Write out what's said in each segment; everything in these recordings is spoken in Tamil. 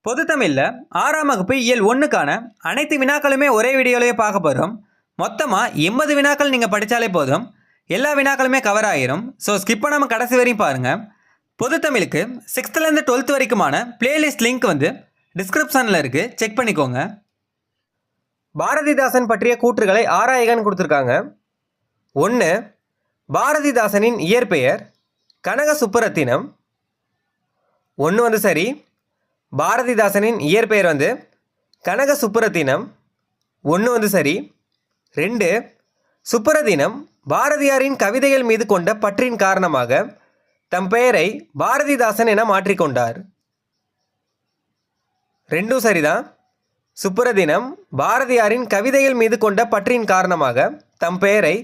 பொது தமிழில் 6ஆம் வகுப்பு இயல் 1க்கான அனைத்து வினாக்களுமே ஒரே வீடியோலேயே பார்க்க போகிறோம். மொத்தமாக 80 வினாக்கள் நீங்கள் படித்தாலே போதும், எல்லா வினாக்களுமே கவர் ஆகிரும். ஸோ ஸ்கிப் பண்ணாமல் கடைசி வரையும் பாருங்கள். பொது தமிழுக்கு 6th-லேருந்து 12th வரைக்குமான பிளேலிஸ்ட் லிங்க் டிஸ்கிரிப்ஷனில் இருக்குது, செக் பண்ணிக்கோங்க. பாரதிதாசன் பற்றிய கூற்றுகளை ஆராய்கன்னு கொடுத்துருக்காங்க. 1. பாரதிதாசனின் இயற்பெயர் கனக சுப்புரத்தினம். 1 சரி. பாரதிதாசனின் இயற்பெயர் கனக சுப்புரத்தினம். 1 சரி. 2. சுப்புரத்தினம் பாரதியாரின் கவிதைகள் மீது கொண்ட பற்றின் காரணமாக தம் பெயரை பாரதிதாசன் என மாற்றிக்கொண்டார். 2 சரிதான். சுப்புரத்தினம் பாரதியாரின் கவிதைகள் மீது கொண்ட பற்றின் காரணமாக தம் பெயரை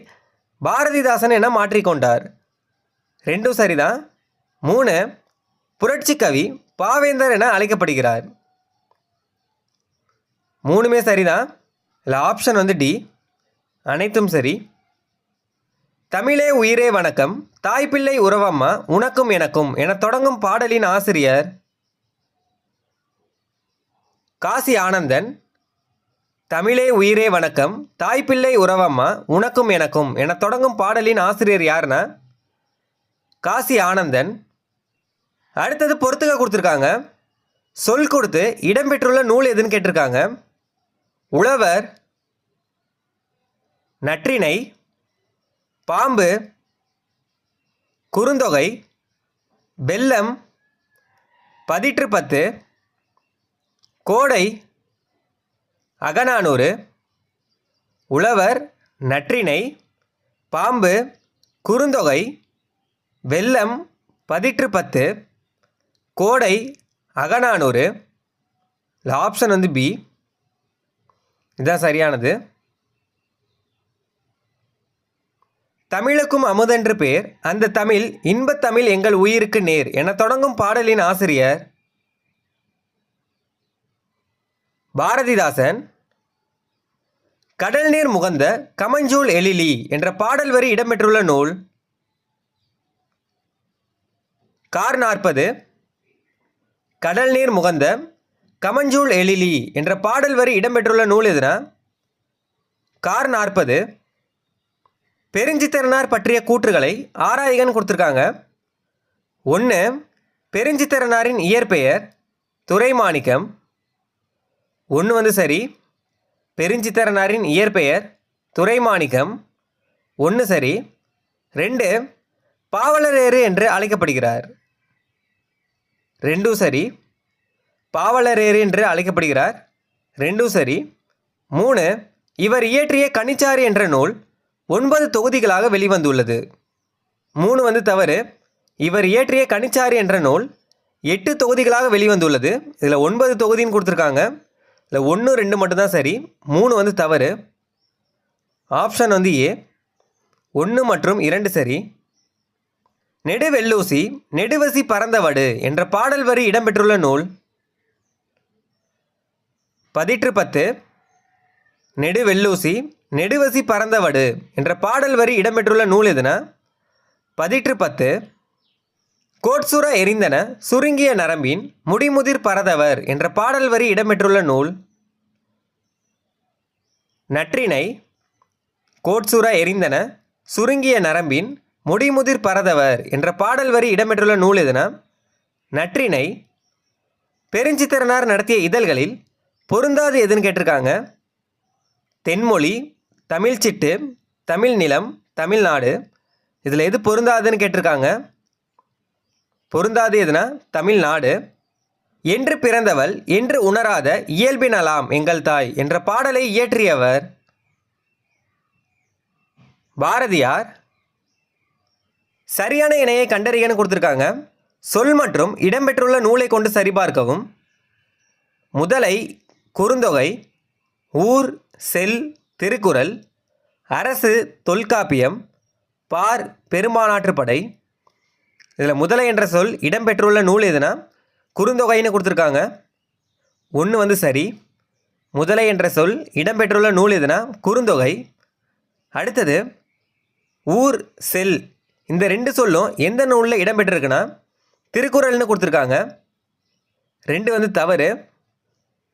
பாரதிதாசன் என மாற்றிக்கொண்டார். 2 சரிதான். 3. புரட்சி கவி பாவேந்தர் என அழைக்கப்படுகிறார். 3மே சரிதான். இல்லை, ஆப்ஷன் டி, அனைத்தும் சரி. தமிழே உயிரே வணக்கம், தாய்ப்பிள்ளை உறவம்மா உனக்கும் எனக்கும் என தொடங்கும் பாடலின் ஆசிரியர் காசி ஆனந்தன். தமிழே உயிரே வணக்கம், தாய்ப்பிள்ளை உறவம்மா உனக்கும் எனக்கும் என தொடங்கும் பாடலின் ஆசிரியர் யாருன்னா காசி ஆனந்தன். அடுத்தது பொறுத்துக்க கொடுத்துருக்காங்க. சொல் கொடுத்து இடம்பெற்றுள்ள நூல் எதுன்னு கேட்டிருக்காங்க. உழவர், நற்றிணை, பாம்பு, குறுந்தொகை, வெள்ளம், பதிற்று பத்து, கோடை, அகநானூறு. உழவர், நற்றிணை, பாம்பு, குறுந்தொகை, வெள்ளம், பதிற்று பத்து, கோடை, அகநானூறு. ஆப்ஷன் பி, இதுதான் சரியானது. தமிழுக்கும் அமுதென்று பேர், அந்த தமிழ் இன்பத்தமிழ் எங்கள் உயிருக்கு நேர் என தொடங்கும் பாடலின் ஆசிரியர் பாரதிதாசன். கடல் நீர் முகந்த கமஞ்சூல் எழிலி என்ற பாடல் வரி இடம்பெற்றுள்ள நூல் கார் 40. கடல் நீர் முகந்த கமஞ்சூல் எழிலி என்ற பாடல் வரி இடம்பெற்றுள்ள நூல் எதுனா கார் 40. பெருஞ்சித்திரனார் பற்றிய கூற்றுகளை ஆராய்கன்னு கொடுத்துருக்காங்க. 1. பெருஞ்சித்திரனாரின் இயற்பெயர் துரைமாணிக்கம். 1 சரி. பெருஞ்சித்திரனாரின் இயற்பெயர் துரைமாணிக்கம். 1 சரி. 2. பாவலரேறு என்று அழைக்கப்படுகிறார். 2 சரி. பாவலரேறு என்று அழைக்கப்படுகிறார். 2 சரி. 3. இவர் இயற்றிய கனிச்சாறு என்ற நூல் 9 தொகுதிகளாக வெளிவந்துள்ளது. 3 தவறு. இவர் இயற்றிய கனிச்சாறு என்ற நூல் 8 தொகுதிகளாக வெளிவந்துள்ளது. இதில் 9 தொகுதின்னு கொடுத்துருக்காங்க. இதில் 1, 2 மட்டும்தான் சரி. 3 தவறு. ஆப்ஷன் ஏ, 1 மற்றும் 2 சரி. நெடுவெள்ளூசி நெடுவசி பறந்தவடு என்ற பாடல் வரி இடம்பெற்றுள்ள நூல் பதிற்று பத்து. நெடுவெள்ளூசி நெடுவசி பறந்தவடு என்ற பாடல் வரி இடம்பெற்றுள்ள நூல் எதுனா பதிற்று பத்து. கோட்சுர எரிந்தன சுருங்கிய நரம்பின் முடிமுதிர் பரதவர் என்ற பாடல் வரி இடம்பெற்றுள்ள நூல் நற்றிணை. கோட்சுர எரிந்தன சுருங்கிய நரம்பின் முடிமுதிர் பரதவர் என்ற பாடல் வரி இடம்பெற்றுள்ள நூல் எதுனா நற்றிணை. பெருஞ்சித்திரனார் நடத்திய இதழ்களில் பொருந்தாது எதுன்னு கேட்டிருக்காங்க. தென்மொழி, தமிழ்ச்சிட்டு, தமிழ் நிலம், தமிழ்நாடு. இதில் எது பொருந்தாதுன்னு கேட்டிருக்காங்க. பொருந்தாது எதுனா தமிழ்நாடு. என்று பிறந்தவள் என்று உணராத இயல்பினலாம் எங்கள் தாய் என்ற பாடலை இயற்றியவர் பாரதியார். சரியான இணையை கண்டறியன்னு கொடுத்துருக்காங்க. சொல் மற்றும் இடம்பெற்றுள்ள நூலை கொண்டு சரிபார்க்கவும். முதலை, குறுந்தொகை, ஊர், செல், திருக்குறள், அரசு, தொல்காப்பியம், பார், பெரும்பாலாற்றுப்படை. இதில் முதலை என்ற சொல் இடம்பெற்றுள்ள நூல் எதுனா குறுந்தொகைன்னு கொடுத்துருக்காங்க. 1 சரி. முதலை என்ற சொல் இடம்பெற்றுள்ள நூல் எதுனா குறுந்தொகை. அடுத்தது ஊர், செல், இந்த 2 சொல்லும் எந்த நூலில் இடம்பெற்றிருக்குன்னா திருக்குறள்னு கொடுத்துருக்காங்க. 2 தவறு.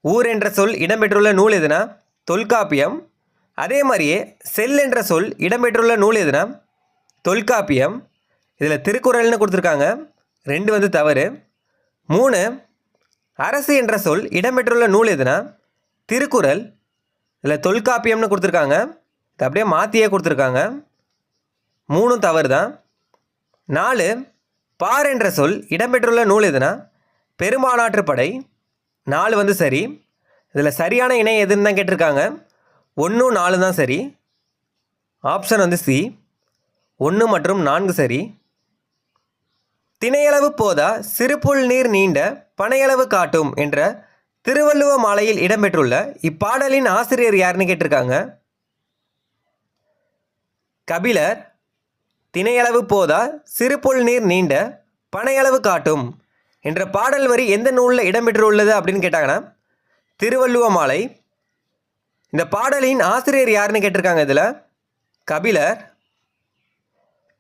ஊர் என்ற சொல் இடம்பெற்றுள்ள நூல் எதுனா தொல்காப்பியம். அதே மாதிரியே செல் என்ற சொல் இடம்பெற்றுள்ள நூல் எதுனா தொல்காப்பியம். இதில் திருக்குறள்னு கொடுத்துருக்காங்க, 2 தவறு. 3 அரசு என்ற சொல் இடம்பெற்றுள்ள நூல் எதுனா திருக்குறள். இதில் தொல்காப்பியம்னு கொடுத்துருக்காங்க, இது அப்படியே மாற்றியே கொடுத்துருக்காங்க, 3 தவறு தான். 4 பார் என்ற சொல் இடம்பெற்றுள்ள நூல் எதுனா பெரும்பாலாற்றுப்படை. 4 சரி. இதில் சரியான இணை எதுன்னு தான் கேட்டிருக்காங்க, 1 4 தான் சரி. ஆப்ஷன் சி, 1 மற்றும் 4 சரி. திணையளவு போதா சிறுபுல் நீர் நீண்ட பனையளவு காட்டும் என்ற திருவள்ளுவ மாலையில் இடம்பெற்றுள்ள இப்பாடலின் ஆசிரியர் யாருன்னு கேட்டிருக்காங்க. கபிலர். திணையளவு போதா சிறுபுல் நீர் நீண்ட பனையளவு காட்டும் என்ற பாடல் வரி எந்த நூலில் இடம்பெற்றுள்ளது அப்படின்னு கேட்டாங்கன்னா திருவள்ளுவ மாலை. இந்த பாடலின் ஆசிரியர் யாருன்னு கேட்டிருக்காங்க. இதில் கபிலர்.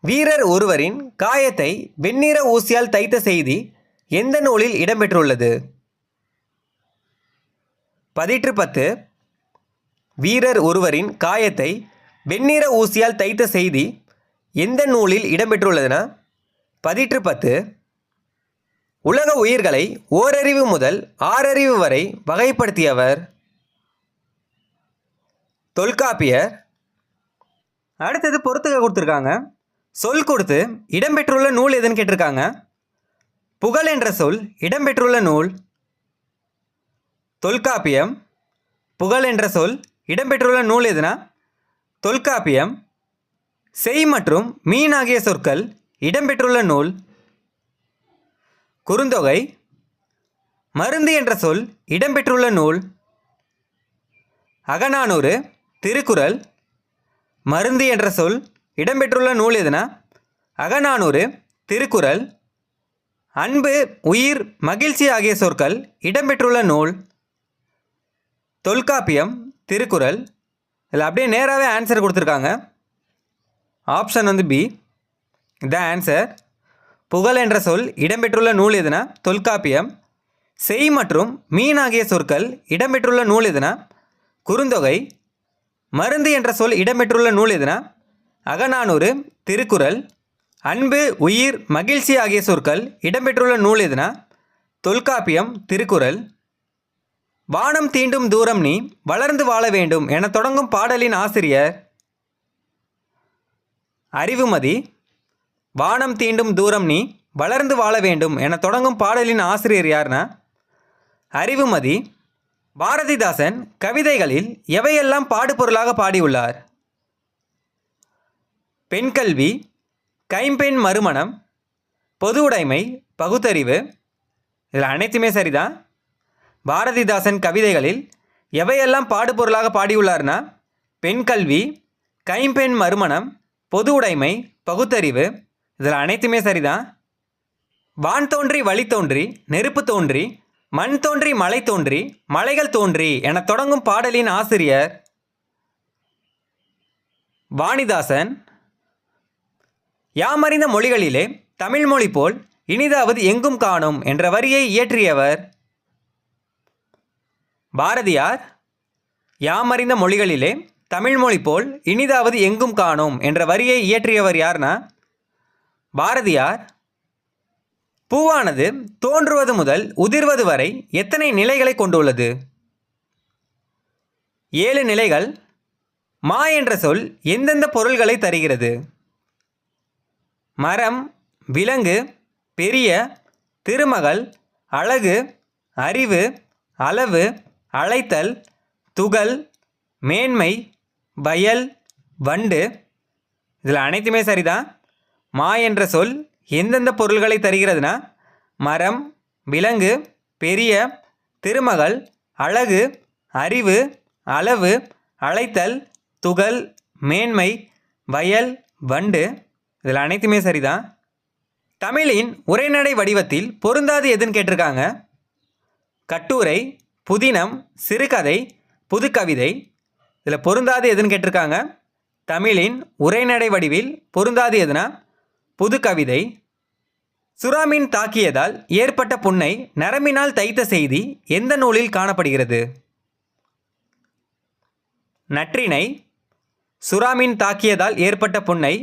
வீரர் ஒருவரின் காயத்தை வெண்ணிற ஊசியால் தைத்த செய்தி எந்த நூலில் இடம்பெற்றுள்ளது? பதிற்று 10. வீரர் ஒருவரின் காயத்தை வெண்ணிற ஊசியால் தைத்த செய்தி எந்த நூலில் இடம்பெற்றுள்ளதுன்னா பதிற்று 10. உலக உயிர்களை ஓரறிவு முதல் 6 அறிவு வரை வகைப்படுத்தியவர் தொல்காப்பியர். அடுத்தது பொறுத்துக்க கொடுத்துருக்காங்க. சொல் கொடுத்து இடம்பெற்றுள்ள நூல் எதுன்னு கேட்டிருக்காங்க. புகழ் என்ற சொல் இடம்பெற்றுள்ள நூல் தொல்காப்பியம். புகழ் என்ற சொல் இடம்பெற்றுள்ள நூல் எதுனா தொல்காப்பியம். செய் மற்றும் மீன் ஆகிய சொற்கள் இடம்பெற்றுள்ள நூல் குறுந்தொகை. மருந்து என்ற சொல் இடம்பெற்றுள்ள நூல் அகநானூறு, திருக்குறள். மருந்து என்ற சொல் இடம்பெற்றுள்ள நூல் எதுனா அகநானூறு, திருக்குறள். அன்பு, உயிர், மகிழ்ச்சி ஆகிய சொற்கள் இடம்பெற்றுள்ள நூல் தொல்காப்பியம், திருக்குறள். இதில் அப்படியே நேராகவே ஆன்சர் கொடுத்துருக்காங்க. ஆப்ஷன் பி, இதான் ஆன்சர். புகழ் என்ற சொல் இடம்பெற்றுள்ள நூல் எதுனா தொல்காப்பியம். செய் மற்றும் மீன் ஆகிய சொற்கள் இடம்பெற்றுள்ள நூல் எதுனா குறுந்தொகை. மருந்து என்ற சொல் இடம்பெற்றுள்ள நூல் எதுனா அகநானூறு, திருக்குறள். அன்பு, உயிர், மகிழ்ச்சி ஆகிய சொற்கள் இடம்பெற்றுள்ள நூல் எதுனா தொல்காப்பியம், திருக்குறள். வானம் தீண்டும் தூரம் நீ வளர்ந்து வாழ வேண்டும் என தொடங்கும் பாடலின் ஆசிரியர் அறிவுமதி. வானம் தீண்டும் தூரம் நீ வளர்ந்து வாழ வேண்டும் என தொடங்கும் பாடலின் ஆசிரியர் யார்னா அறிவுமதி. பாரதிதாசன் கவிதைகளில் எவையெல்லாம் பாடுபொருளாக பாடியுள்ளார்? பெண்கல்வி, கைம்பெண் மறுமணம், பொது உடைமை, பகுத்தறிவு. இதில் அனைத்துமே சரிதான். பாரதிதாசன் கவிதைகளில் எவையெல்லாம் பாடுபொருளாக பாடியுள்ளார்னா பெண்கல்வி, கைம்பெண் மறுமணம், பொது உடைமை, பகுத்தறிவு. இதில் அனைத்துமே சரிதான். வான் தோன்றி வழி தோன்றி நெருப்பு தோன்றி மண் தோன்றி மலை தோன்றி மலைகள் தோன்றி என தொடங்கும் பாடலின் ஆசிரியர் வாணிதாசன். யாமறிந்த மொழிகளிலே தமிழ் மொழி போல் இனிதாவது எங்கும் காணும் என்ற வரியை இயற்றியவர் பாரதியார். யாமறிந்த மொழிகளிலே தமிழ் மொழி போல் இனிதாவது எங்கும் காணும் என்ற வரியை இயற்றியவர் யார்னா பாரதியார். பூவானது தோன்றுவது முதல் உதிர்வது வரை எத்தனை நிலைகளை கொண்டுள்ளது? 7 நிலைகள். மா என்ற சொல் எந்தெந்த பொருள்களை தருகிறது? மரம், விலங்கு, பெரிய, திருமகள், அழகு, அறிவு, அளவு, அழைத்தல், துகள், மேன்மை, வயல், வண்டு. இதில் அனைத்துமே சரிதான். மா என்ற சொல் எந்தெந்த பொருள்களை தருகிறதுனா மரம், விலங்கு, பெரிய, திருமகள், அழகு, அறிவு, அளவு, அழைத்தல், துகள், மேன்மை, வயல், வண்டு. இதில் அனைத்துமே சரிதான். தமிழின் உரைநடை வடிவத்தில் பொருந்தாது எதுன்னு கேட்டிருக்காங்க. கட்டுரை, புதினம், சிறுகதை, புதுக்கவிதை. இதில் பொருந்தாது எதுன்னு கேட்டிருக்காங்க. தமிழின் உரைநடை வடிவில் பொருந்தாது எதுனா புதுக்கவிதை. சுறா மீன் தாக்கியதால் ஏற்பட்ட புண்ணை நரம்பினால் தைத்த செய்தி எந்த நூலில் காணப்படுகிறது? நற்றிணை. சுறா மீன் தாக்கியதால் ஏற்பட்ட புண்ணை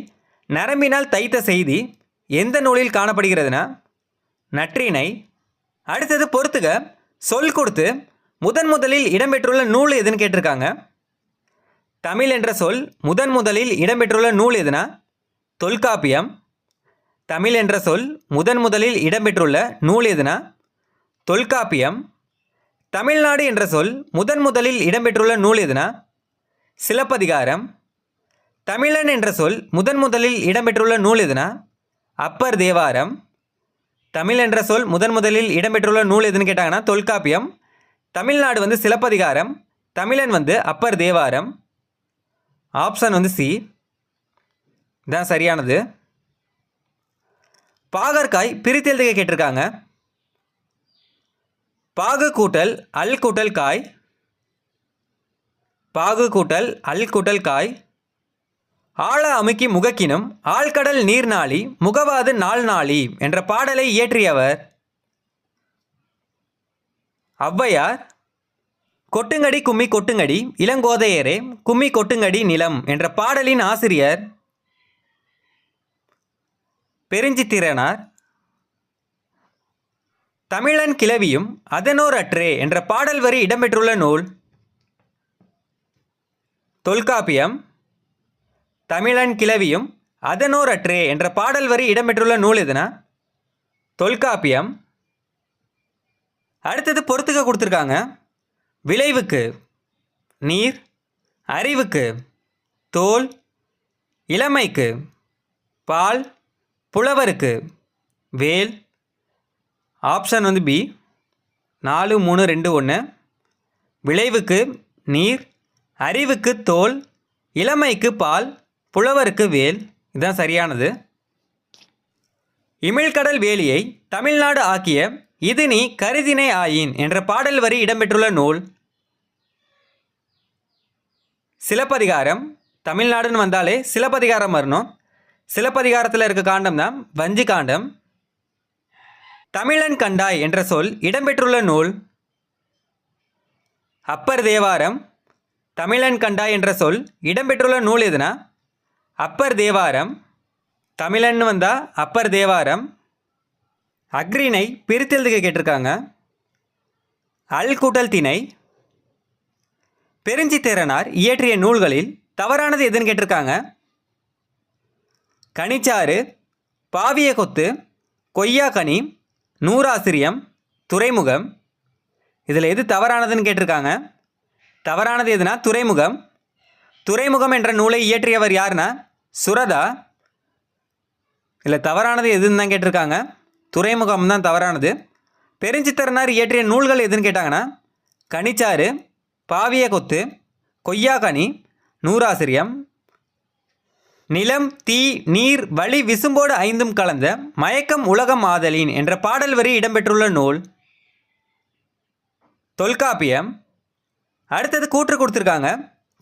நரம்பினால் தைத்த செய்தி எந்த நூலில் காணப்படுகிறதுனா நற்றிணை. அடுத்தது பொறுத்துக. சொல் கொடுத்து முதலில் இடம்பெற்றுள்ள நூல் எதுன்னு கேட்டிருக்காங்க. தமிழ் என்ற சொல் முதலில் இடம்பெற்றுள்ள நூல் எதுனா தொல்காப்பியம். தமிழ் என்ற சொல் முதலில் இடம்பெற்றுள்ள நூல் எதுனா தொல்காப்பியம். தமிழ்நாடு என்ற சொல் முதலில் இடம்பெற்றுள்ள நூல் எதுனா சிலப்பதிகாரம். தமிழன் என்ற சொல் முதலில் இடம்பெற்றுள்ள நூல் எதுனா அப்பர் தேவாரம். தமிழ் என்ற சொல் முதலில் இடம்பெற்றுள்ள நூல் எதுன்னு கேட்டாங்கன்னா தொல்காப்பியம். தமிழ்நாடு சிலப்பதிகாரம். தமிழன் அப்பர் தேவாரம். ஆப்ஷன் சி தான் சரியானது. பாகற்காய் பிரித்தெழுதுக கேட்டிருக்காங்க. பாகு கூட்டல் அல் கூட்டல் காய். பாகு கூட்டல் அல் கூட்டல் காய். ஆழ அமுக்கி முகக்கினும் ஆழ்கடல் நீர்நாளி முகவாது நாள் நாளி என்ற பாடலை இயற்றியவர் ஔவையார். கொட்டுங்கடி கும்மி கொட்டுங்கடி இளங்கோதையரே கும்மி கொட்டுங்கடி நிலம் என்ற பாடலின் ஆசிரியர் பெருஞ்சித்திரனார். தமிழன் கிளவியும் அதனோர் அற்றே என்ற பாடல் வரி இடம்பெற்றுள்ள நூல் தொல்காப்பியம். தமிழன் கிளவியும் அதனோர் அற்றே என்ற பாடல் வரி இடம்பெற்றுள்ள நூல் எதுனா தொல்காப்பியம். அடுத்தது பொறுத்துக்க கொடுத்துருக்காங்க. விளைவுக்கு நீர், அறிவுக்கு தோல், இளமைக்கு பால், புலவருக்கு வேல். Option B 4 3 2 1. விளைவுக்கு நீர், அறிவுக்கு தோல், இளமைக்கு பால், புலவருக்கு வேல். இதுதான் சரியானது. இமிழ்கடல் வேலியை தமிழ்நாடு ஆக்கிய இது நீ கருதினை ஆயின் என்ற பாடல் வரி இடம்பெற்றுள்ள நூல் சிலப்பதிகாரம். தமிழ்நாடுன்னு வந்தாலே சிலப்பதிகாரம் வரணும். சிலப்பதிகாரத்தில் இருக்க காண்டம் தான் வஞ்சி காண்டம். தமிழன் கண்டாய் என்ற சொல் இடம்பெற்றுள்ள நூல் அப்பர் தேவாரம். தமிழன் கண்டாய் என்ற சொல் இடம்பெற்றுள்ள நூல் எதுனா அப்பர் தேவாரம். தமிழன் வந்தால் அப்பர் தேவாரம். அக்ரிணை பிரித்தெழுதுக கேட்டிருக்காங்க. அல் கூட்டல் திணை. பெருஞ்சித்திரனார் இயற்றிய நூல்களில் தவறானது எதுன்னு கேட்டிருக்காங்க. கனிச்சாறு, பாவிய கொத்து, கொய்யாக்கனி, நூறாசிரியம், துறைமுகம். இதில் எது தவறானதுன்னு கேட்டிருக்காங்க. தவறானது எதுனா துறைமுகம். துறைமுகம் என்ற நூலை இயற்றியவர் யாருன்னா சுரதா. இதில் தவறானது எதுன்னு தான் கேட்டிருக்காங்க. துறைமுகம் தான் தவறானது. பெருஞ்சித்திரனார் இயற்றிய நூல்கள் எதுன்னு கேட்டாங்கன்னா கனிச்சாறு, பாவிய கொத்து, கொய்யாக்கனி, நூறாசிரியம். நிலம், தீ, நீர், வழி, விசும்போடு ஐந்தும் கலந்த மயக்கம் உலகம் ஆதலின் என்ற பாடல் வரி இடம்பெற்றுள்ள நூல் தொல்காப்பியம். அடுத்தது கூற்று கொடுத்துருக்காங்க.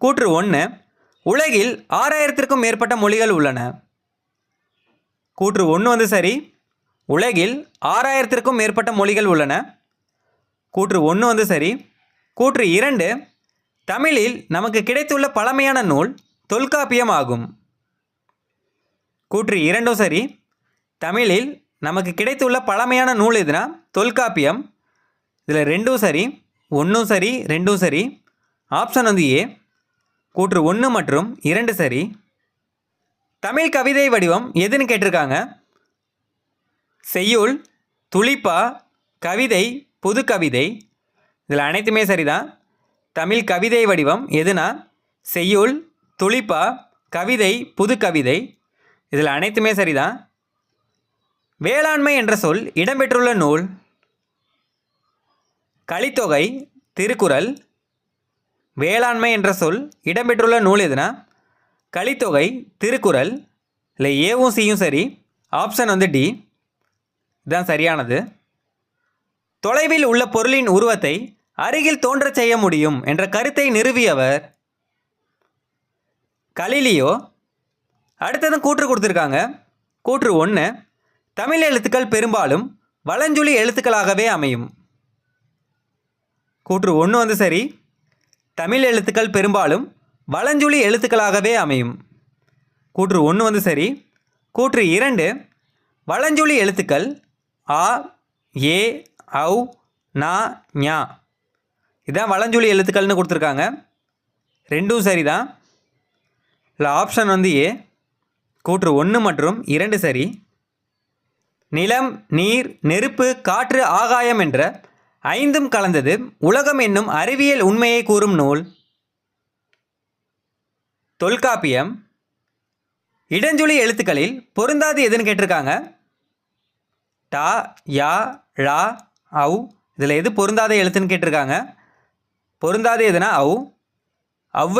கூற்று 1. உலகில் 6000க்கும் மேற்பட்ட மொழிகள் உள்ளன. கூற்று 1 சரி. உலகில் 6000க்கும் மேற்பட்ட மொழிகள் உள்ளன. கூற்று 1 சரி. கூற்று 2. தமிழில் நமக்கு கிடைத்துள்ள பழமையான நூல் தொல்காப்பியம் ஆகும். கூற்று 2 சரி. தமிழில் நமக்கு கிடைத்துள்ள பழமையான நூல் எதுனா தொல்காப்பியம். இதில் 2 சரி, 1 சரி, 2 சரி. Option A. கூற்று 1 மற்றும் 2 சரி. தமிழ் கவிதை வடிவம் எதுன்னு கேட்டிருக்காங்க. செய்யுள், துளிப்பா, கவிதை, புது கவிதை. இதில் அனைத்துமே சரிதான். தமிழ் கவிதை வடிவம் எதுனா செய்யுள், துளிப்பா, கவிதை, புது கவிதை. இதில் அனைத்துமே சரிதான். வேளாண்மை என்ற சொல் இடம்பெற்றுள்ள நூல் கலித்தொகை, திருக்குறள். வேளாண்மை என்ற சொல் இடம்பெற்றுள்ள நூல் எதுனா கலித்தொகை, திருக்குறள். இல்லை ஏவும் சியும் சரி. ஆப்ஷன் டி இதுதான் சரியானது. தொலைவில் உள்ள பொருளின் உருவத்தை அருகில் தோன்றச் செய்ய முடியும் என்ற கருத்தை நிறுவியவர் கலீலியோ. அடுத்ததும் கூற்று கொடுத்துருக்காங்க. கூற்று 1. தமிழ் எழுத்துக்கள் பெரும்பாலும் வலஞ்சுழி எழுத்துக்களாகவே அமையும். கூற்று 1 வந்து சரி. தமிழ் எழுத்துக்கள் பெரும்பாலும் வலஞ்சுழி எழுத்துக்களாகவே அமையும். கூற்று 1 வந்து சரி. கூற்று 2 வலஞ்சுழி எழுத்துக்கள் ஆ, ஏ, ஔ, நா, ஞா இதான் வலஞ்சுழி எழுத்துக்கள்னு கொடுத்துருக்காங்க. ரெண்டும் சரிதான். இல்லை ஆப்ஷன் வந்து ஏ. கூற்று 1 மற்றும் 2 சரி. நிலம், நீர், நெருப்பு, காற்று, ஆகாயம் என்ற 5ம் கலந்தது உலகம் என்னும் அறிவியல் உண்மையை கூறும் நூல். தொல்காப்பியம். இடஞ்சுழி எழுத்துக்களில் பொருந்தாது எதுன்னு கேட்டிருக்காங்க. டா, யா, ழா, ஔ இதில் எது பொருந்தாத எழுத்துன்னு கேட்டிருக்காங்க. பொருந்தாது எதுனா ஔ.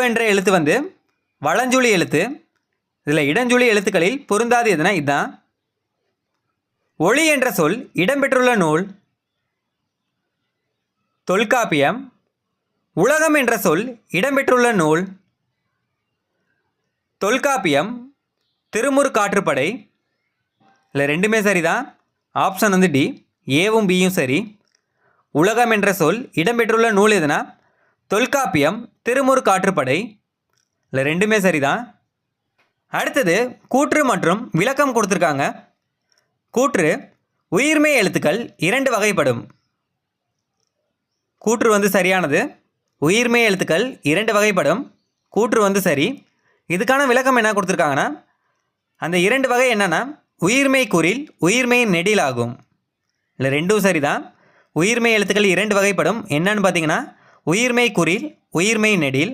என்ற எழுத்து வந்து வலஞ்சுழி எழுத்து. இதில் இடஞ்சுழி எழுத்துக்களில் பொருந்தாது எதுனா இதுதான். ஒளி என்ற சொல் இடம்பெற்றுள்ள நூல். தொல்காப்பியம். உலகம் என்ற சொல் இடம்பெற்றுள்ள நூல். தொல்காப்பியம். திருமுருகாற்றுப்படை. இல்லை ரெண்டுமே சரிதான். ஆப்ஷன் வந்து டி. ஏவும் பியும் சரி. உலகம் என்ற சொல் இடம்பெற்றுள்ள நூல் எதுனா தொல்காப்பியம், திருமுருகாற்றுப்படை. இல்லை ரெண்டுமே சரிதான். அடுத்தது கூற்று மற்றும் விளக்கம் கொடுத்துருக்காங்க. கூற்று உயிர்மெய் எழுத்துக்கள் 2 வகைப்படும். கூற்று வந்து சரியானது. உயிர்மெய் எழுத்துக்கள் 2 வகைப்படும். கூற்று வந்து சரி. இதுக்கான விளக்கம் என்ன கொடுத்துருக்காங்கன்னா, அந்த 2 வகை என்னென்னா உயிர்மெய் குறில், உயிர்மெய் நெடில் ஆகும். இல்லை ரெண்டும் சரிதான். உயிர்மெய் எழுத்துக்கள் 2 வகைப்படும். என்னன்னு பார்த்தீங்கன்னா உயிர்மெய் குறில், உயிர்மெய் நெடில்.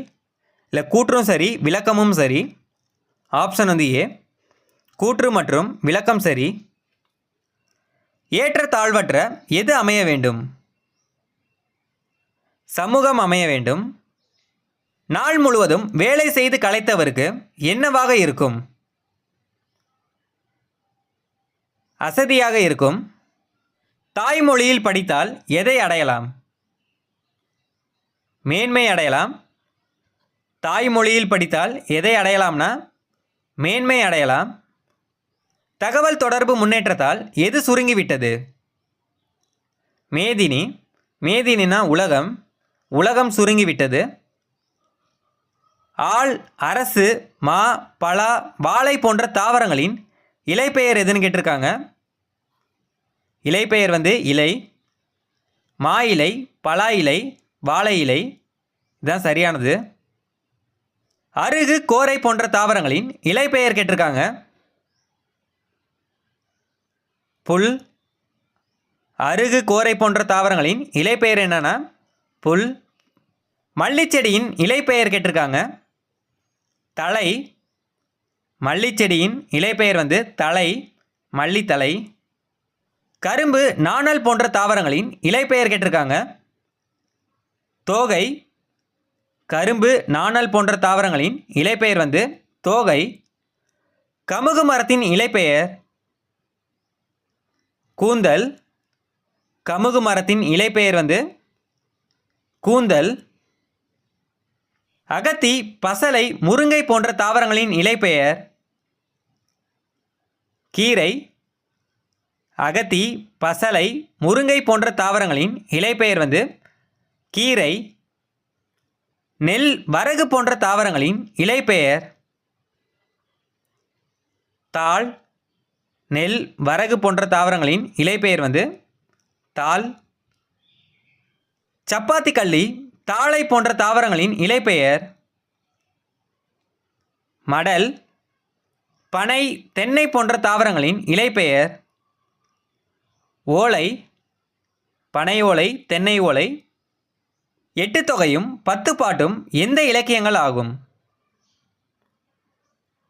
இல்லை கூற்றும் சரி, விளக்கமும் சரி. ஆப்ஷன் வந்து ஏ. கூற்று மற்றும் விளக்கம் சரி. ஏற்ற தாழ்வற்ற எது அமைய வேண்டும்? சமூகம் அமைய வேண்டும். நாள் முழுவதும் வேலை செய்து களைத்தவருக்கு என்னவாக இருக்கும்? அசதியாக இருக்கும். தாய்மொழியில் படித்தால் எதை அடையலாம்? மேன்மை அடையலாம். தாய்மொழியில் படித்தால் எதை அடையலாம்னா மேன்மை அடையலாம். தகவல் தொடர்பு முன்னேற்றத்தால் எது சுருங்கிவிட்டது? மேதினி. மேதினினா உலகம். உலகம் சுருங்கிவிட்டது. ஆள், அரசு, மா, பலா, வாழை போன்ற தாவரங்களின் இலைப்பெயர் எதுன்னு கேட்டிருக்காங்க. இலைப்பெயர் வந்து இலை. மா இலை, பலா இலை, வாழை இலை இதுதான் சரியானது. அருகு, கோரை போன்ற தாவரங்களின் இலைப்பெயர் கேட்டிருக்காங்க. புல். அருகு, கோரை போன்ற தாவரங்களின் இலைப்பெயர் என்னன்னா புல். மல்லிச்செடியின் இலைப்பெயர் கேட்டிருக்காங்க. தலை. மல்லிச்செடியின் இலைப்பெயர் வந்து தலை, மல்லித்தலை. கரும்பு, நாணல் போன்ற தாவரங்களின் இலைப்பெயர் கேட்டிருக்காங்க. தோகை. கரும்பு, நாணல் போன்ற தாவரங்களின் இலைப்பெயர் வந்து தோகை. கமுகு மரத்தின் இலைப்பெயர் கூந்தல். கமுகு மரத்தின் இலைப்பெயர் வந்து கூந்தல். அகத்தி, பசலை, முருங்கை போன்ற தாவரங்களின் இலைப்பெயர் கீரை. அகத்தி, பசலை, முருங்கை போன்ற தாவரங்களின் இலைப்பெயர் வந்து கீரை. நெல், வரகு போன்ற தாவரங்களின் இலைப்பெயர் தாள். நெல், வரகு போன்ற தாவரங்களின் இலைப்பெயர் வந்து தாள். சப்பாத்தி கள்ளி, தாழை போன்ற தாவரங்களின் இலைப்பெயர் மடல். பனை, தென்னை போன்ற தாவரங்களின் இலைப்பெயர் ஓலை. பனை ஓலை, தென்னை ஓலை. 8 தொகையும் 10 பாட்டும் எந்த இலக்கியங்கள் ஆகும்?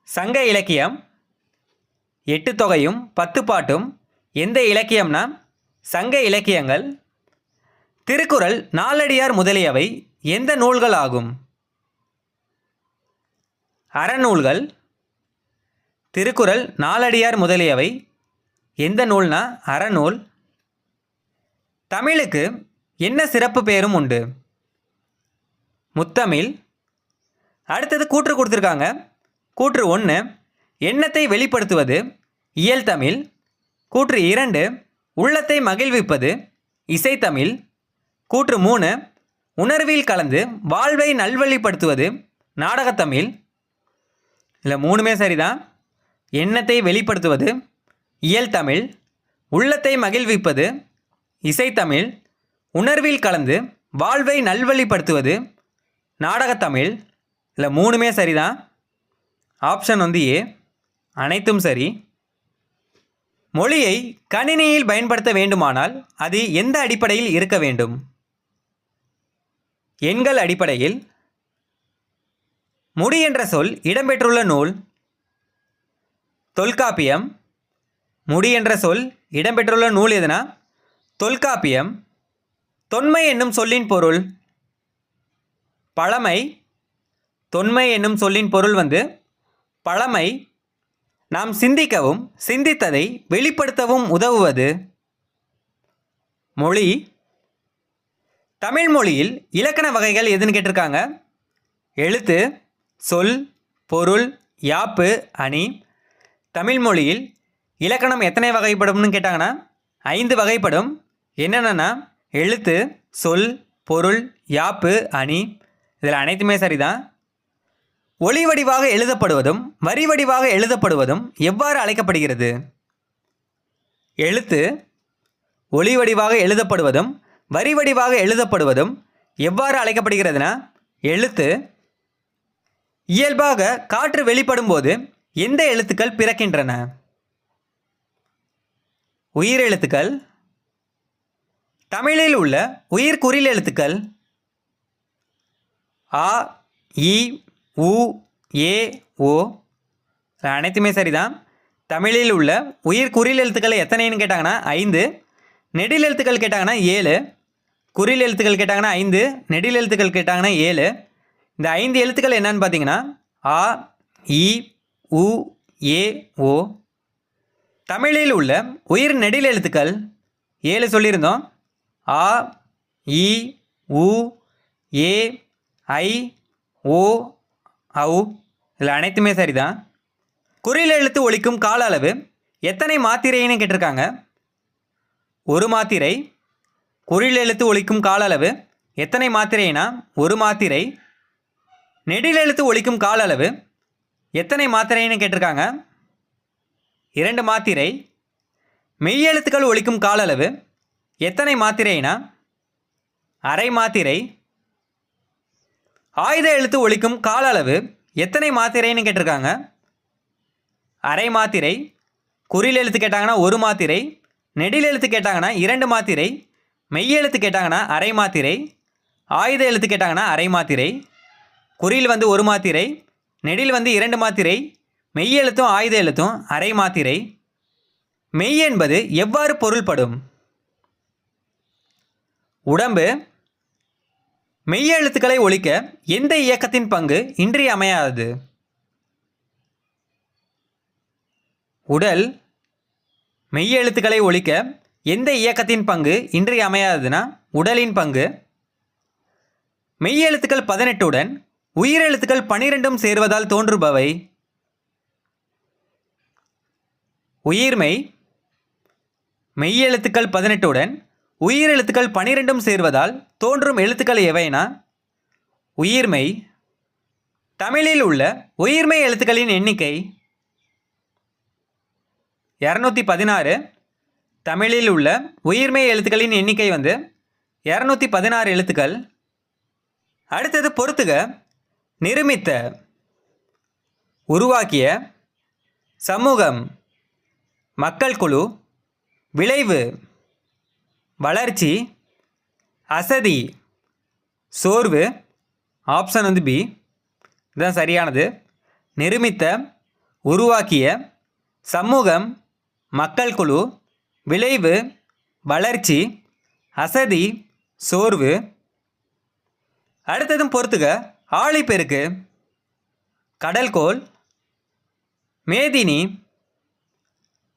சங்க இலக்கியம். 8 தொகையும் 10 பாட்டும் எந்த இலக்கியம்னா சங்க இலக்கியங்கள். திருக்குறள், நாலடியார் முதலியவை எந்த நூல்கள் ஆகும்? அறநூல்கள். திருக்குறள், நாலடியார் முதலியவை எந்த நூல்னா அறநூல். தமிழுக்கு என்ன சிறப்பு பெயரும் உண்டு? முத்தமிழ். அடுத்தது கூற்று கொடுத்துருக்காங்க. கூற்று 1 எண்ணத்தை வெளிப்படுத்துவது இயல் தமிழ். கூற்று 2 உள்ளத்தை மகிழ்விப்பது இசைத்தமிழ். கூற்று 3 உணர்வில் கலந்து வாழ்வை நல்வழிப்படுத்துவது நாடகத்தமிழ். இல்லை மூணுமே சரிதான். எண்ணத்தை வெளிப்படுத்துவது இயல் தமிழ், உள்ளத்தை மகிழ்விப்பது இசைத்தமிழ், உணர்வில் கலந்து வாழ்வை நல்வழிப்படுத்துவது நாடகத்தமிழ். இல்லை மூணுமே சரிதான். ஆப்ஷன் ஏ, அனைத்தும் சரி. மொழியை கணினியில் பயன்படுத்த வேண்டுமானால் அது எந்த அடிப்படையில் இருக்க வேண்டும்? எண்கள் அடிப்படையில். முடி என்ற சொல் இடம்பெற்றுள்ள நூல் தொல்காப்பியம். முடி என்ற சொல் இடம்பெற்றுள்ள நூல் எதுனா தொல்காப்பியம். தொன்மை என்னும் சொல்லின் பொருள் பழமை. தொன்மை என்னும் சொல்லின் பொருள் பழமை. நாம் சிந்திக்கவும் சிந்தித்ததை வெளிப்படுத்தவும் உதவுவது மொழி. தமிழ் மொழியில் இலக்கண வகைகள் எதுன்னு கேட்டிருக்காங்க. எழுத்து, சொல், பொருள், யாப்பு, அணி. தமிழ் மொழியில் இலக்கணம் எத்தனை வகைப்படும்னு கேட்டாங்கன்னா 5 வகைப்படும். என்னென்னா எழுத்து, சொல், பொருள், யாப்பு, அணி. இதில் அனைத்துமே சரிதான். ஒளி வடிவாக எழுதப்படுவதும் வரி வடிவாக எழுதப்படுவதும் எவ்வாறு அழைக்கப்படுகிறது? எழுத்து. ஒளி வடிவாக எழுதப்படுவதும் வரி வடிவாக எழுதப்படுவதும் எவ்வாறு அழைக்கப்படுகிறதுனா எழுத்து. இயல்பாக காற்று வெளிப்படும் போது எந்த எழுத்துக்கள் பிறக்கின்றன? உயிரெழுத்துக்கள். தமிழில் உள்ள உயிர் குறில் எழுத்துக்கள் ஆ, இ, உ, ஏ, ஓ. அனைத்துமே சரிதான். தமிழில் உள்ள உயிர் குறில் எழுத்துக்கள் எத்தனைன்னு கேட்டாங்கன்னா 5. நெடில் எழுத்துக்கள் கேட்டாங்கன்னா 7. குறில் எழுத்துக்கள் கேட்டாங்கன்னா 5, நெடில் எழுத்துக்கள் கேட்டாங்கன்னா 7. இந்த 5 எழுத்துக்கள் என்னன்னு பார்த்தீங்கன்னா ஆ, இ, உ, ஏ, ஓ. தமிழில் உள்ள உயிர் நெடில் எழுத்துக்கள் 7 சொல்லியிருந்தோம். ஆ, இ, உ, ஏ, ஐ, ஓ, ஔ. இதில் அனைத்துமே சரிதான். குறில் எழுத்து ஒலிக்கும் கால அளவு எத்தனை மாத்திரைன்னு கேட்டிருக்காங்க. 1 மாத்திரை. குறில் எழுத்து ஒலிக்கும் கால அளவு எத்தனை மாத்திரைனா 1 மாத்திரை. நெடில் எழுத்து ஒலிக்கும் கால அளவு எத்தனை மாத்திரைன்னு கேட்டிருக்காங்க. 2 மாத்திரை. மெய்யெழுத்துக்கள் ஒலிக்கும் கால அளவு எத்தனை மாத்திரைனா அரை மாத்திரை. ஆயுத எழுத்து ஒலிக்கும் கால அளவு எத்தனை மாத்திரைன்னு கேட்டிருக்காங்க. அரை மாத்திரை. குறில் எழுத்து கேட்டாங்கன்னா 1 மாத்திரை. நெடில் எழுத்து கேட்டாங்கன்னா 2 மாத்திரை. மெய்யெழுத்து கேட்டாங்கன்னா அரை மாத்திரை. ஆயுத எழுத்து கேட்டாங்கன்னா அரை மாத்திரை. குறில் 1 மாத்திரை. நெடில் 2 மாத்திரை. மெய்யெழுத்தும் ஆயுத எழுத்தும் அரை மாத்திரை. மெய் என்பது எவ்வாறு பொருள்படும்? உடம்பு. மெய்யெழுத்துக்களை ஒலிக்க எந்த இயக்கத்தின் பங்கு இன்றியமையாதது? உடல். மெய்யெழுத்துக்களை ஒலிக்க எந்த இயக்கத்தின் பங்கு இன்றியமையாததுன்னா உடலின் பங்கு. மெய்யெழுத்துக்கள் 18உடன் உயிரெழுத்துக்கள் 12ம் சேர்வதால் தோன்றுபவை உயிர்மெய். மெய்யெழுத்துக்கள் 18உடன் உயிரெழுத்துக்கள் 12ம் சேர்வதால் தோன்றும் எழுத்துக்கள் எவைனா உயிர்மெய். தமிழில் உள்ள உயிர்மெய் எழுத்துக்களின் எண்ணிக்கை 216. தமிழில் உள்ள உயிர்மெய் எழுத்துக்களின் எண்ணிக்கை 216 எழுத்துக்கள். அடுத்தது பொறுத்துக. நிருமித்த, உருவாக்கிய, சமூகம், மக்கள் குழு, விளைவு, வளர்ச்சி, அசதி, சோர்வு. ஆப்ஷன் பி இதுதான் சரியானது. நிருமித்த, உருவாக்கிய, சமூகம், மக்கள் குழு, விளைவு, வளர்ச்சி, அசதி, சோர்வு. அடுத்ததும் பொறுத்துக. ஆழிப்பெருக்கு, கடல்கோள், மேதினி,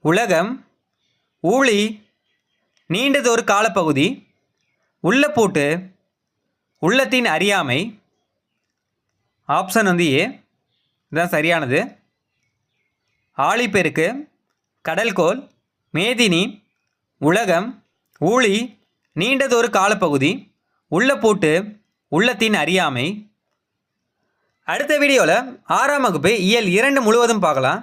உலகம், ஊழி, நீண்டதொரு காலப்பகுதி, உள்ளப்பூட்டு, உள்ளத்தின் அறியாமை. ஆப்ஷன் ஏ இதுதான் சரியானது. ஆழிப்பெருக்கு, கடல்கோள், மேதினி, உலகம், ஊழி, நீண்டதொரு காலப்பகுதி, உள்ளப்பூட்டு, உள்ளத்தின் அறியாமை. அடுத்த வீடியோவில் 6ஆம் வகுப்பு இயல் 2 முழுவதும் பார்க்கலாம்.